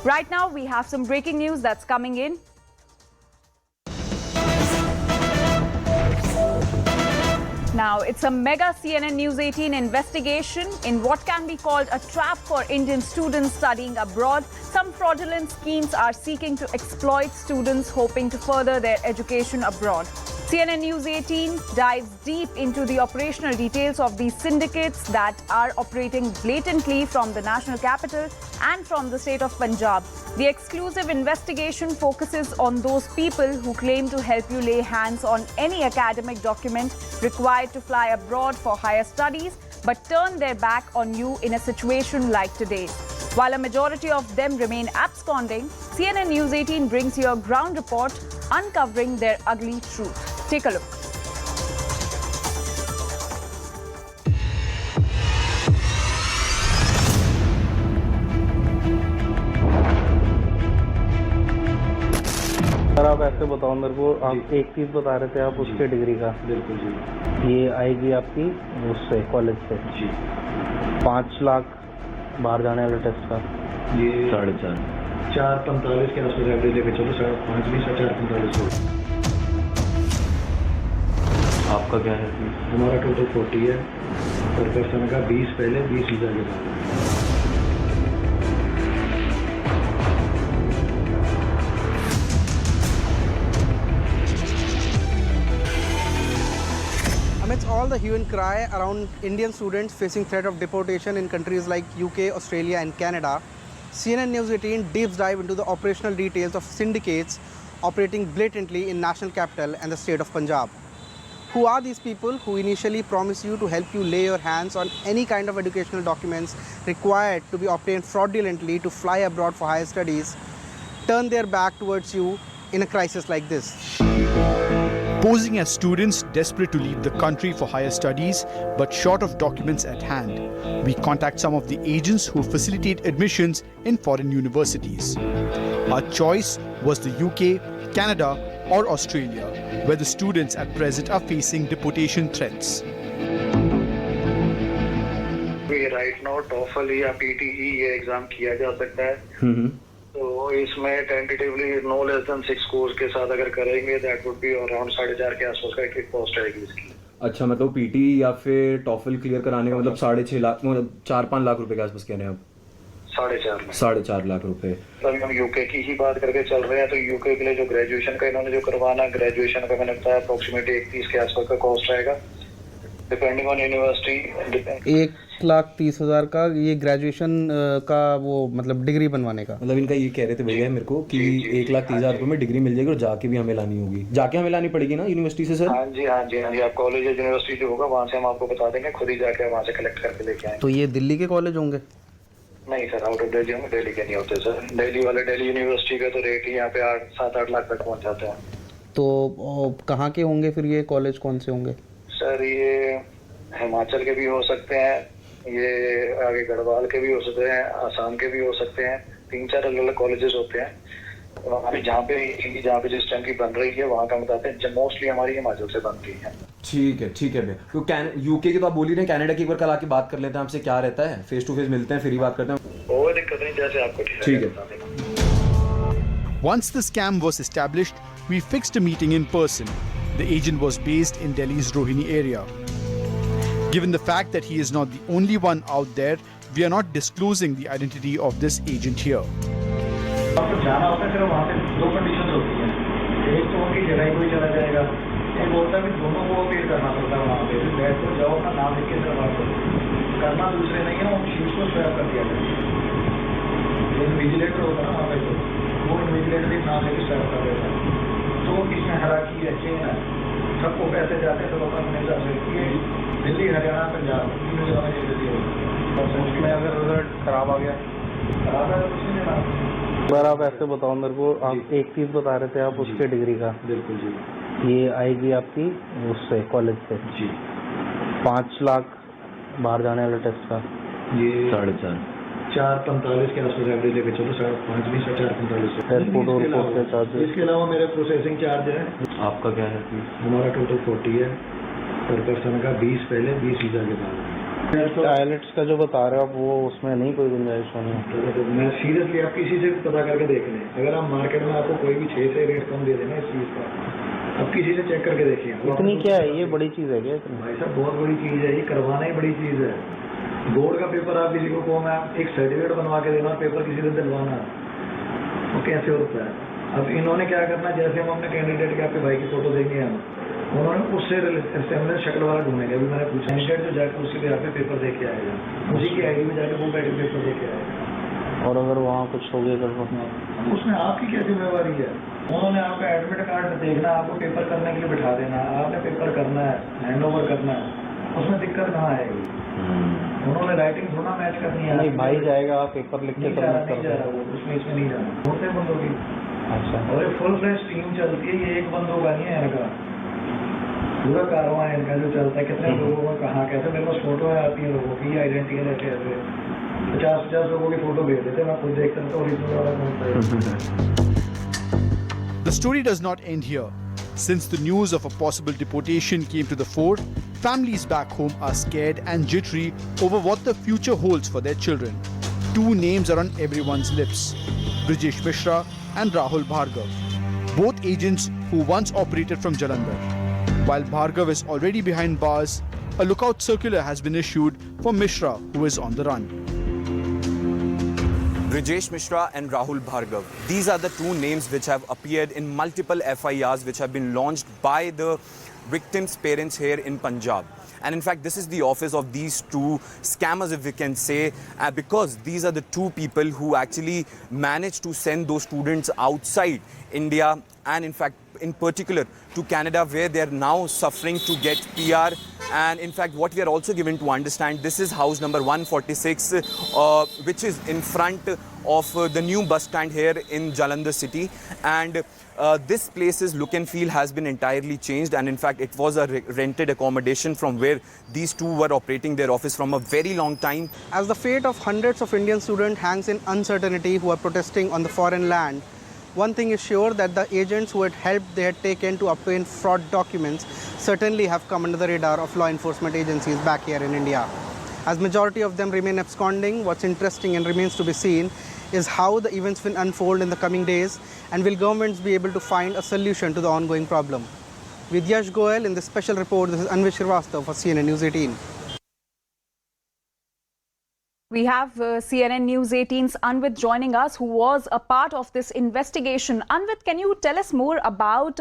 Right now, we have some breaking news that's coming in. Now, it's a mega CNN News 18 investigation in what can be called a trap for Indian students studying abroad. Some fraudulent schemes are seeking to exploit students hoping to further their education abroad. CNN News 18 dives deep into the operational details of these syndicates that are operating blatantly from the national capital and from the state of Punjab. The exclusive investigation focuses on those people who claim to help you lay hands on any academic document required to fly abroad for higher studies, but turn their back on you in a situation like today. While a majority of them remain absconding, CNN News 18 brings you a ground report uncovering their ugly truth. Take a look. Sir आप ऐसे बताओ मेरे को, आप एक चीज़ बता रहे थे आप उसके डिग्री का। बिल्कुल जी। ये आएगी आपकी उससे कॉलेज से जी। 5 लाख बाहर जाने वाले टेस्ट का ये 4.45 के आसपास एवरेज लेके चलो, 5.5 भी 4.45 हो। आपका क्या है? हमारा टोटल 40 है पर पर्सन का 20 पहले 20 वीजा के बाद। Amidst all the hue and cry around Indian students facing threat of deportation in countries like UK, Australia and Canada, CNN News 18 deep dive into the operational details of syndicates operating blatantly in national capital and the state of Punjab. Who are these people who initially promise you to help you lay your hands on any kind of educational documents required to be obtained fraudulently to fly abroad for higher studies, turn their back towards you in a crisis like this? Posing as students desperate to leave the country for higher studies, but short of documents at hand, we contact some of the agents who facilitate admissions in foreign universities. Our choice was the UK, Canada, or Australia, where the students at present are facing deportation threats. Right now TOEFL या PTE ये exam किया जा सकता है। तो इसमें tentatively no less than 6 course के साथ अगर करेंगे दैट वुड बी अराउंड 4.5 के आसपास का एक कॉस्ट आएगी इसकी। अच्छा, मतलब पीटी या फिर टॉफल क्लियर कराने का मतलब 6.5 लाख, मतलब 4-5 लाख रुपए के आसपास कह रहे हैं आप? 4.5 लाख रुपए। अभी हम यूके की ही बात करके चल रहे हैं, तो यूके के लिए जो ग्रेजुएशन का इन्होंने जो करवाना, ग्रेजुएशन का मैंने बताया अप्रोक्सीमेटली 31 के आसपास का कॉस्ट आएगा डिपेंडिंग ऑन यूनिवर्सिटी। 1,30,000 का ये ग्रेजुएशन का वो मतलब डिग्री बनवाने का। मतलब इनका ये कह रहे थे भैया मेरे को कि 1,30,000 रुपए में डिग्री मिल जाएगी और जाके भी हमें लानी होगी। जाके हमें लानी पड़ेगी ना यूनिवर्सिटी से? सर हाँ जी आप कॉलेज या यूनिवर्सिटी जो होगा वहाँ से हम आपको बता देंगे, खुद ही जाके वहाँ से कलेक्ट करके लेके आएंगे। तो ये दिल्ली के कॉलेज होंगे? नहीं सर, आउट ऑफ दिल्ली होंगे, दिल्ली के नहीं होते सर। दिल्ली वाले दिल्ली यूनिवर्सिटी का तो रेट ही यहाँ पे 7-8 लाख तक पहुँच जाते हैं। तो कहाँ के होंगे फिर ये कॉलेज, कौन से होंगे? सर ये हिमाचल के भी हो सकते हैं, ये आगे गढ़वाल के भी हो सकते हैं, आसाम के भी हो सकते हैं। 3-4 अलग अलग कॉलेजेस होते हैं। अभी जहाँ पे जिस टाइम की बन रही है वहाँ का बताते हैं, मोस्टली हमारी हिमाचल से बनती है। ठीक है भैया। तो यूके की तो आप बोल ही रहे हैं, कनाडा की एक बार कल आके बात कर लेते हैं आपसे, क्या रहता है, फेस टू फेस मिलते हैं फिर ही बात करते हैं। कोई दिक्कत नहीं, जैसे आपको ठीक है। Once the scam was established, we fixed a meeting in person. The agent was based in Delhi's Rohini area. Given the fact that he is not the only one out there, we are not disclosing the identity of this agent here. आपको जाना होता है, सिर्फ वहाँ पे 2 condition होती हैं। एक तो उनकी जगह कोई चला जाएगा, एक होता है कि दोनों को अपील करना पड़ता है वहाँ पे। बैठ कर जाओ, अपना नाम लिख के सिर्फ आपको करना दूसरे नहीं है, वो शीट को स्वैप कर दिया जाए। जो विजिलेटर होता है ना वहाँ पे, तो वो विजिलेटर भी नाम लेके स्वैप कर देता है। तो इसमें हराकी है, चेन है, सबको पैसे जाते हैं तो लोग अपने हिसाब से ये दिल्ली, हरियाणा, पंजाब तीनों जगह ये दिल्ली है। उसमें अगर रिजल्ट खराब आ गया तो कुछ नहीं देना। सर आप ऐसे बताओ मेरे को, आप एक चीज़ बता रहे थे आप उसके डिग्री का। बिल्कुल जी। ये आएगी आपकी उससे कॉलेज से जी। 5 लाख बाहर जाने वाले टेस्ट का ये 4.45 के आसपास एवरेज लेके चलो, 5.5 भी 4.45। इसके अलावा मेरे प्रोसेसिंग चार्ज है। आपका क्या है? हमारा टोटल 40 है पर पर्सन का 20 पहले 20 वीजा के बाद। आइलेट्स का जो बता रहे हो आप वो उसमें नहीं कोई गुंजाइश होनी है। तो मैं सीरियसली आप किसी से पता करके देख लें, अगर आप मार्केट में आपको कोई भी 6 से रेट कम दे देना इस चीज़ का, आप किसी से चेक करके देखिए। इतनी क्या है, ये बड़ी चीज़ है क्या इतनी? भाई साहब बहुत बड़ी चीज़ है, ये करवाना ही बड़ी चीज़ है। बोर्ड का पेपर आप किसी को कहो मैं एक सर्टिफिकेट बनवा के देना, पेपर किसी से दिलवाना, वो कैसे होता है? अब इन्होंने क्या करना, जैसे हम अपने कैंडिडेट के आपके भाई की फोटो देंगे हम, उन्होंने उससे रिसेम्बलेंस शक्ल वाला ढूंढेंगे। अभी मैंने पूछा कैंडिडेट जो जाकर उसी पे यहाँ पे पेपर दे के आएगा, उसी की आईडी में जाकर वो बैठे पेपर दे के आएगा। और अगर वहाँ कुछ हो गया गड़बड़, उसमें आपकी क्या जिम्मेवारी है? उन्होंने आपका एडमिट कार्ड देखना, आपको पेपर करने के लिए बिठा देना, आपने पेपर करना है, हैंड ओवर करना है, उसमें दिक्कत कहाँ आएगी? उन्होंने राइटिंग थोड़ा मैच करनी है। नहीं भाई जाएगा, आप पेपर लिख के सबमिट कर जा रहा वो, उसमें इसमें नहीं जाना। होते बंदों की, अच्छा, और एक फुल फ्रेश टीम चलती है, ये एक बंदों का नहीं है इनका, पूरा कारवां है इनका जो चलता है। कितने लोगों को कहाँ कैसे, मेरे पास फोटो आती है लोगों की, आइडेंटिटी लेके ऐसे 50-50 लोगों की फोटो भेज देते, मैं खुद देखता तो ओरिजिनल वाला कौन सा। The story does not end here. Since the news of a possible deportation came to the fore, families back home are scared and jittery over what the future holds for their children. Two names are on everyone's lips: Brijesh Mishra and Rahul Bhargav, both agents who once operated from Jalandhar. While Bhargav is already behind bars, a lookout circular has been issued for Mishra, who is on the run. Brijesh Mishra and Rahul Bhargav. These are the two names which have appeared in multiple FIRs which have been launched by the victims' parents here in Punjab. And in fact, this is the office of these two scammers, if we can say, because these are the two people who actually managed to send those students outside India and in fact, in particular to Canada, where they are now suffering to get PR. And in fact, what we are also given to understand, this is house number 146, which is in front of the new bus stand here in Jalandhar city. And this place's look and feel has been entirely changed. And in fact, it was a rented accommodation from where these two were operating their office from a very long time. As the fate of hundreds of Indian students hangs in uncertainty who are protesting on the foreign land, one thing is sure, that the agents who had helped they had taken to obtain fraud documents certainly have come under the radar of law enforcement agencies back here in India. As majority of them remain absconding, what's interesting and remains to be seen is how the events will unfold in the coming days, and will governments be able to find a solution to the ongoing problem. With Yash Goel in this special report, this is Anvish Srivastava for CNN News 18. We have CNN News 18's Anvit joining us, who was a part of this investigation. Anvit, can you tell us more about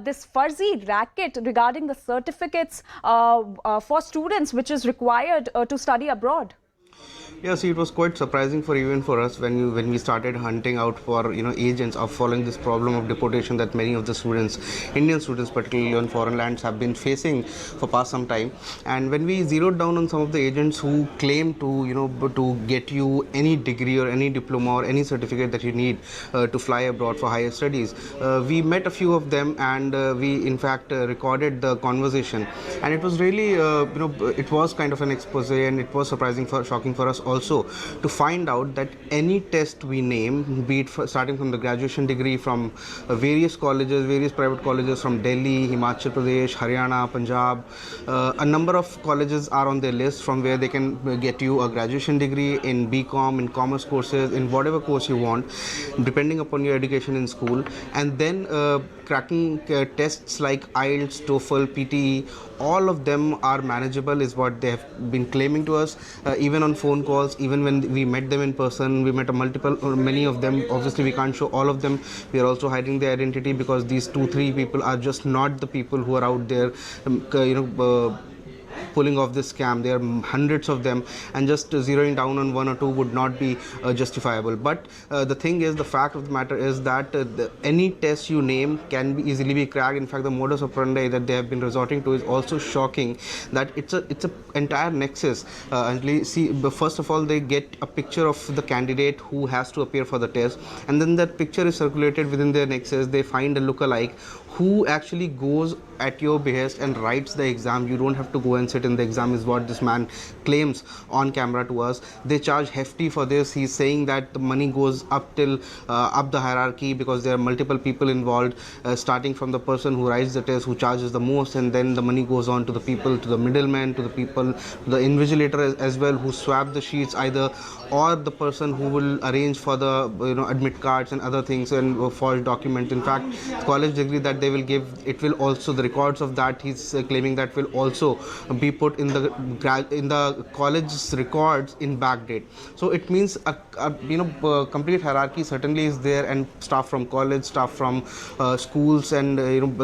this Farzi racket regarding the certificates for students which is required to study abroad? Yeah, see, it was quite surprising even for us when we started hunting out for agents of following this problem of deportation that many of the students, Indian students particularly on foreign lands, have been facing for past some time. And when we zeroed down on some of the agents who claim to get you any degree or any diploma or any certificate that you need to fly abroad for higher studies, we met a few of them, and we in fact recorded the conversation. And it was really it was kind of an expose, and it was shocking for us also to find out that any test we name, be it starting from the graduation degree from various colleges, various private colleges from Delhi, Himachal Pradesh, Haryana, Punjab, a number of colleges are on their list from where they can get you a graduation degree in BCom, in commerce courses, in whatever course you want, depending upon your education in school. And then cracking tests like IELTS, TOEFL, PTE, all of them are manageable is what they have been claiming to us, even on phone calls, even when we met them in person. We met many of them. Obviously we can't show all of them, we are also hiding their identity, because these 2-3 people are just not the people who are out there pulling off this scam. There are hundreds of them, and just zeroing down on one or two would not be justifiable. But the thing is, the fact of the matter is that any test you name can easily be cracked. In fact, the modus operandi that they have been resorting to is also shocking, that it's a entire nexus. First of all, they get a picture of the candidate who has to appear for the test, and then that picture is circulated within their nexus. They find a lookalike who actually goes at your behest and writes the exam. You don't have to go and sit in the exam is what this man claims on camera to us. They charge hefty for this. He's saying that the money goes up till up the hierarchy because there are multiple people involved, starting from the person who writes the test, who charges the most, and then the money goes on to the people, to the middleman, to the people, to the invigilator as well, who swap the sheets either, or the person who will arrange for the admit cards and other things and forged documents. In fact, college degree that they will give, it will also, the records of that he's claiming that will also be put in the college's records in backdate. So it means a complete hierarchy certainly is there, and staff from college, staff from schools and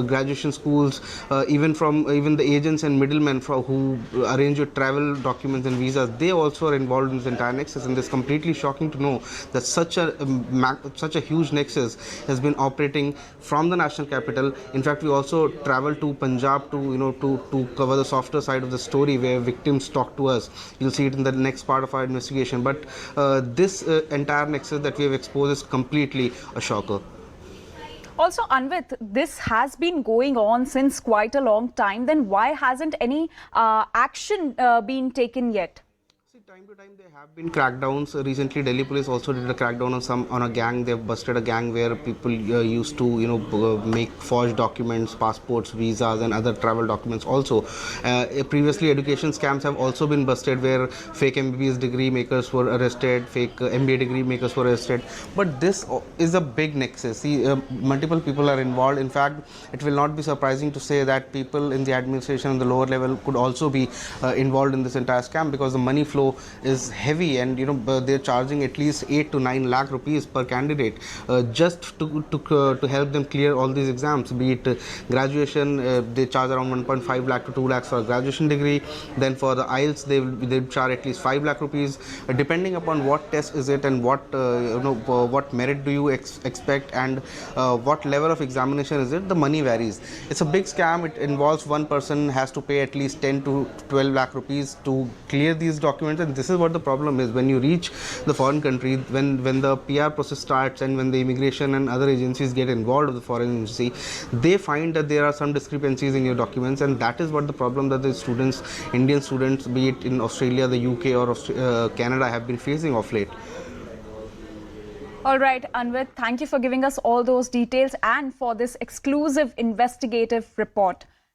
graduation schools, even the agents and middlemen who arrange your travel documents and visas, they also are involved in this entire nexus. And it's completely shocking to know that such a huge nexus has been operating from the national capital. In fact, we also traveled to Punjab to cover the softer side of the story, where victims talk to us. You'll see it in the next part of our investigation. But this entire nexus that we have exposed is completely a shocker. Also, Anvit, this has been going on since quite a long time. Then why hasn't any action been taken yet? Time to time there have been crackdowns. Recently, Delhi police also did a crackdown on a gang. They've busted a gang where people used to make forged documents, passports, visas, and other travel documents. Also, previously education scams have also been busted, where fake MBBS degree makers were arrested, fake MBA degree makers were arrested. But this is a big nexus. See, multiple people are involved. In fact, it will not be surprising to say that people in the administration on the lower level could also be involved in this entire scam, because the money flow is heavy, and they're charging at least 8 to 9 lakh rupees per candidate just to help them clear all these exams. Be it graduation, they charge around 1.5 lakh to 2 lakhs for a graduation degree. Then for the IELTS, they charge at least 5 lakh rupees, depending upon what test is it and what merit do you expect, and what level of examination is it. The money varies. It's a big scam. It involves one person has to pay at least 10 to 12 lakh rupees to clear these documents. And this is what the problem is. When you reach the foreign country, when the PR process starts, and when the immigration and other agencies get involved with the foreign agency, they find that there are some discrepancies in your documents, and that is what the problem that the students, Indian students, be it in Australia, the UK or Canada, have been facing of late. All right, Anvit, thank you for giving us all those details and for this exclusive investigative report.